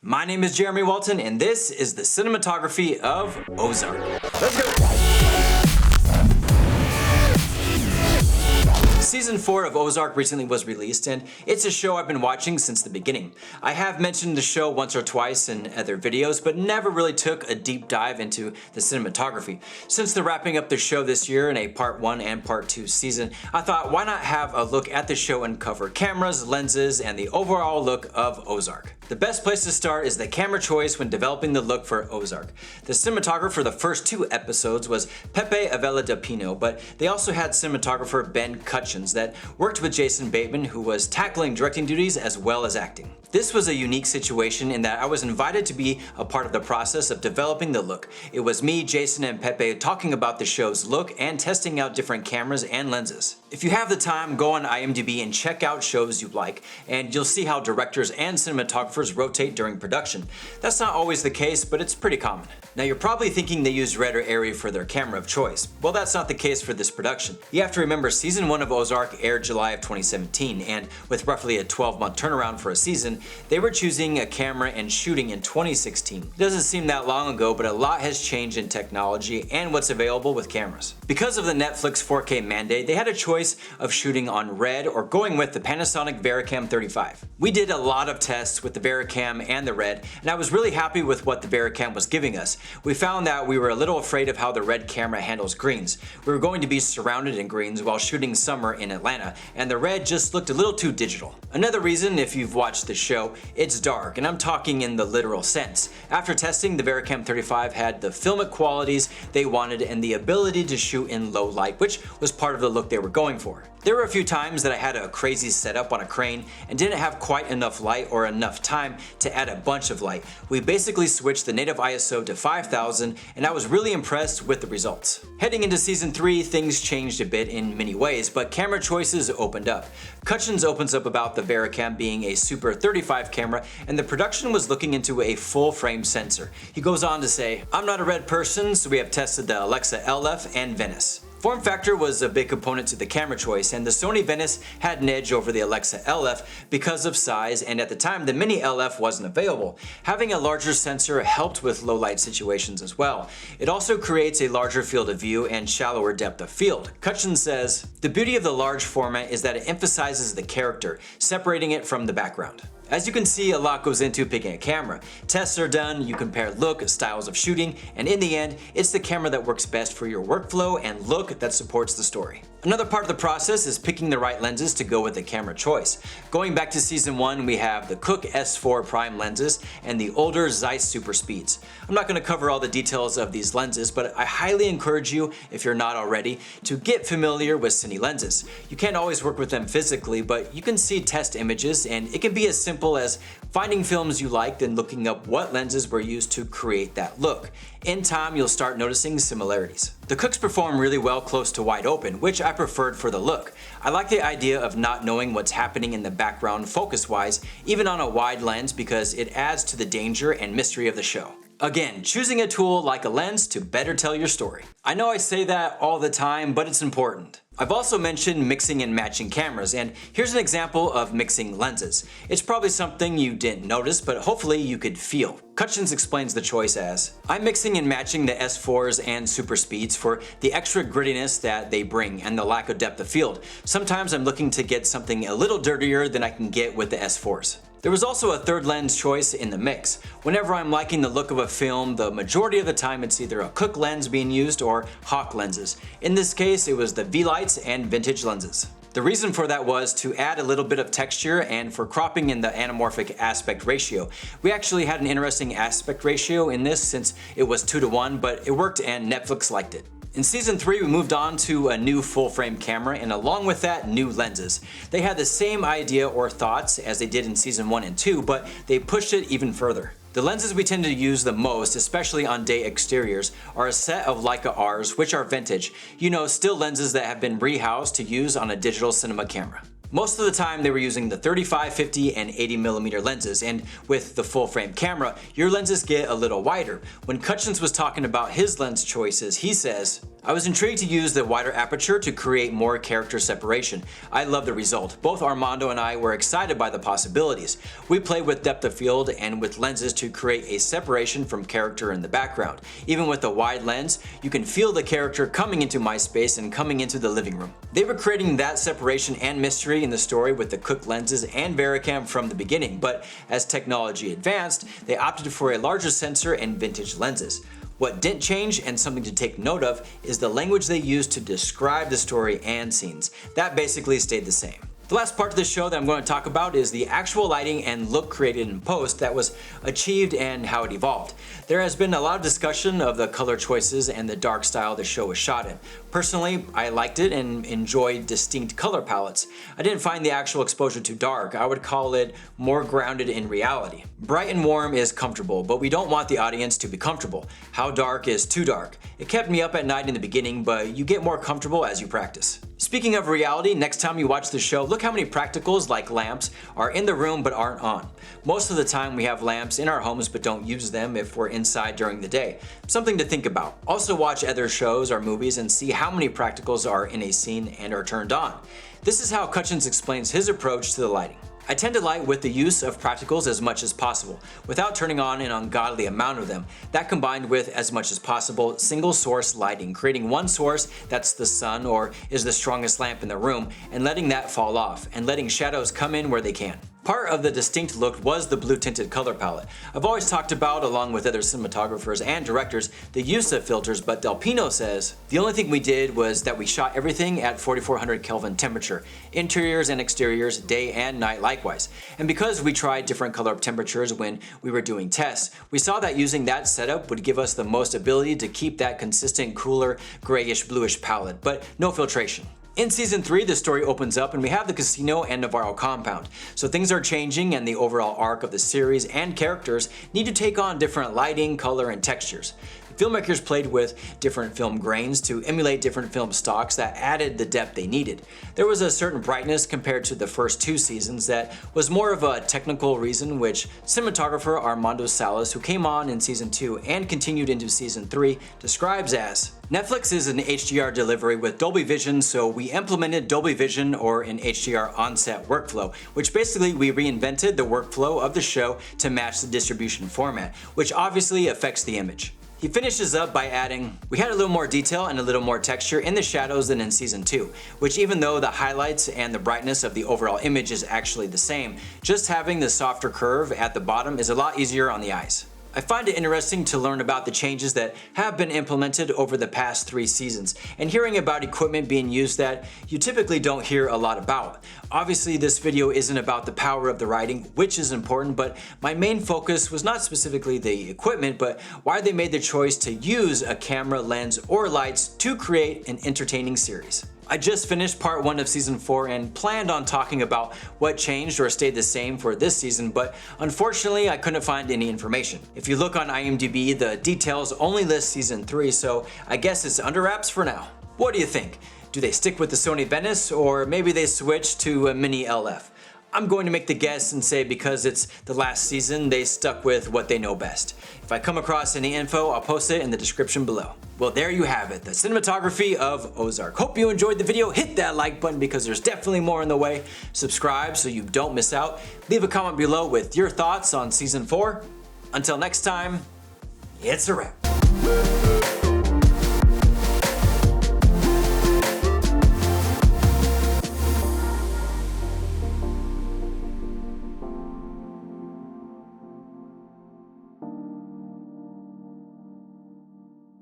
My name is Jeremy Walton, and this is the cinematography of Ozark. Let's go! Season 4 of Ozark recently was released, and it's a show I've been watching since the beginning. I have mentioned the show once or twice in other videos, but never really took a deep dive into the cinematography. Since they're wrapping up the show this year in a part 1 and part 2 season, I thought why not have a look at the show and cover cameras, lenses, and the overall look of Ozark. The best place to start is the camera choice when developing the look for Ozark. The cinematographer for the first 2 episodes was Pepe Avella de Pino, but they also had cinematographer Ben Cutchins that worked with Jason Bateman, who was tackling directing duties as well as acting. This was a unique situation in that I was invited to be a part of the process of developing the look. It was me, Jason, and Pepe talking about the show's look and testing out different cameras and lenses. If you have the time, go on IMDb and check out shows you like, and you'll see how directors and cinematographers rotate during production. That's not always the case, but it's pretty common. Now you're probably thinking they used RED or ARRI for their camera of choice. Well, that's not the case for this production. You have to remember season 1 of Ozark aired July of 2017, and with roughly a 12-month turnaround for a season, they were choosing a camera and shooting in 2016. It doesn't seem that long ago, but a lot has changed in technology and what's available with cameras. Because of the Netflix 4K mandate, they had a choice of shooting on RED or going with the Panasonic VariCam 35. We did a lot of tests with the VariCam and the RED, and I was really happy with what the VariCam was giving us. We found that we were a little afraid of how the RED camera handles greens. We were going to be surrounded in greens while shooting summer in Atlanta, and the RED just looked a little too digital. Another reason, if you've watched the show, it's dark, and I'm talking in the literal sense. After testing, the VariCam 35 had the filmic qualities they wanted and the ability to shoot in low light, which was part of the look they were going for. There were a few times that I had a crazy setup on a crane and didn't have quite enough light or enough time to add a bunch of light. We basically switched the native ISO to 5000, and I was really impressed with the results. Heading into season 3, things changed a bit in many ways, but camera choices opened up. Cutchins opens up about the VariCam being a Super 35 camera, and the production was looking into a full frame sensor. He goes on to say, "I'm not a RED person, so we have tested the Alexa LF and Venice." Form factor was a big component to the camera choice, and the Sony Venice had an edge over the Alexa LF because of size, and at the time the Mini LF wasn't available. Having a larger sensor helped with low light situations as well. It also creates a larger field of view and shallower depth of field. Cutchin says, "The beauty of the large format is that it emphasizes the character, separating it from the background." As you can see, a lot goes into picking a camera. Tests are done, you compare look, styles of shooting, and in the end, it's the camera that works best for your workflow and look that supports the story. Another part of the process is picking the right lenses to go with the camera choice. Going back to season 1, we have the Cooke S4 prime lenses and the older Zeiss Super Speeds. I'm not going to cover all the details of these lenses, but I highly encourage you, if you're not already, to get familiar with Cine lenses. You can't always work with them physically, but you can see test images, and it can be as simple as finding films you liked and looking up what lenses were used to create that look. In time, you'll start noticing similarities. The Cookes perform really well close to wide open, which I preferred for the look. I like the idea of not knowing what's happening in the background focus-wise, even on a wide lens, because it adds to the danger and mystery of the show. Again, choosing a tool like a lens to better tell your story. I know I say that all the time, but it's important. I've also mentioned mixing and matching cameras, and here's an example of mixing lenses. It's probably something you didn't notice, but hopefully you could feel. Cutchins explains the choice as, "I'm mixing and matching the S4s and Super Speeds for the extra grittiness that they bring and the lack of depth of field. Sometimes I'm looking to get something a little dirtier than I can get with the S4s." There was also a third lens choice in the mix. Whenever I'm liking the look of a film, the majority of the time it's either a Cooke lens being used or Hawk lenses. In this case, it was the V-Lights and vintage lenses. The reason for that was to add a little bit of texture and for cropping in the anamorphic aspect ratio. We actually had an interesting aspect ratio in this since it was 2:1, but it worked and Netflix liked it. In season 3, we moved on to a new full frame camera, and along with that, new lenses. They had the same idea or thoughts as they did in season 1 and 2, but they pushed it even further. The lenses we tend to use the most, especially on day exteriors, are a set of Leica Rs, which are vintage. You know, still lenses that have been rehoused to use on a digital cinema camera. Most of the time they were using the 35, 50, and 80mm lenses, and with the full frame camera, your lenses get a little wider. When Cutchins was talking about his lens choices, he says, I was intrigued to use the wider aperture to create more character separation. I love the result. Both Armando and I were excited by the possibilities. We played with depth of field and with lenses to create a separation from character in the background. Even with a wide lens, you can feel the character coming into my space and coming into the living room. They were creating that separation and mystery in the story with the Cooke lenses and Varicam from the beginning, but as technology advanced, they opted for a larger sensor and vintage lenses. What didn't change, and something to take note of, is the language they used to describe the story and scenes. That basically stayed the same. The last part of the show that I'm going to talk about is the actual lighting and look created in post that was achieved and how it evolved. There has been a lot of discussion of the color choices and the dark style the show was shot in. Personally, I liked it and enjoyed distinct color palettes. I didn't find the actual exposure too dark. I would call it more grounded in reality. Bright and warm is comfortable, but we don't want the audience to be comfortable. How dark is too dark? It kept me up at night in the beginning, but you get more comfortable as you practice. Speaking of reality, next time you watch the show, look how many practicals like lamps are in the room but aren't on. Most of the time we have lamps in our homes but don't use them if we're inside during the day. Something to think about. Also watch other shows or movies and see how many practicals are in a scene and are turned on. This is how Cutchins explains his approach to the lighting. I tend to light with the use of practicals as much as possible, without turning on an ungodly amount of them. That combined with, as much as possible, single source lighting, creating one source that's the sun or is the strongest lamp in the room, and letting that fall off, and letting shadows come in where they can. Part of the distinct look was the blue tinted color palette. I've always talked about, along with other cinematographers and directors, the use of filters, but Del Pino says, the only thing we did was that we shot everything at 4400 Kelvin temperature, interiors and exteriors, day and night likewise. And because we tried different color temperatures when we were doing tests, we saw that using that setup would give us the most ability to keep that consistent cooler, grayish bluish palette, but no filtration. In season 3, the story opens up and we have the casino and Navarro compound, so things are changing and the overall arc of the series and characters need to take on different lighting, color, and textures. The filmmakers played with different film grains to emulate different film stocks that added the depth they needed. There was a certain brightness compared to the first 2 seasons that was more of a technical reason, which cinematographer Armando Salas, who came on in season 2 and continued into season 3, describes as, Netflix is an HDR delivery with Dolby Vision, so we implemented Dolby Vision or an HDR on-set workflow, which basically we reinvented the workflow of the show to match the distribution format, which obviously affects the image. He finishes up by adding, we had a little more detail and a little more texture in the shadows than in season 2, which even though the highlights and the brightness of the overall image is actually the same, just having the softer curve at the bottom is a lot easier on the eyes. I find it interesting to learn about the changes that have been implemented over the past 3 seasons, and hearing about equipment being used that you typically don't hear a lot about. Obviously this video isn't about the power of the writing, which is important, but my main focus was not specifically the equipment, but why they made the choice to use a camera, lens, or lights to create an entertaining series. I just finished part 1 of season 4 and planned on talking about what changed or stayed the same for this season, but unfortunately I couldn't find any information. If you look on IMDb, the details only list season 3, so I guess it's under wraps for now. What do you think? Do they stick with the Sony Venice, or maybe they switch to a mini LF? I'm going to make the guess and say because it's the last season, they stuck with what they know best. If I come across any info, I'll post it in the description below. Well, there you have it, the cinematography of Ozark. Hope you enjoyed the video. Hit that like button because there's definitely more in the way. Subscribe so you don't miss out. Leave a comment below with your thoughts on season 4. Until next time, it's a wrap.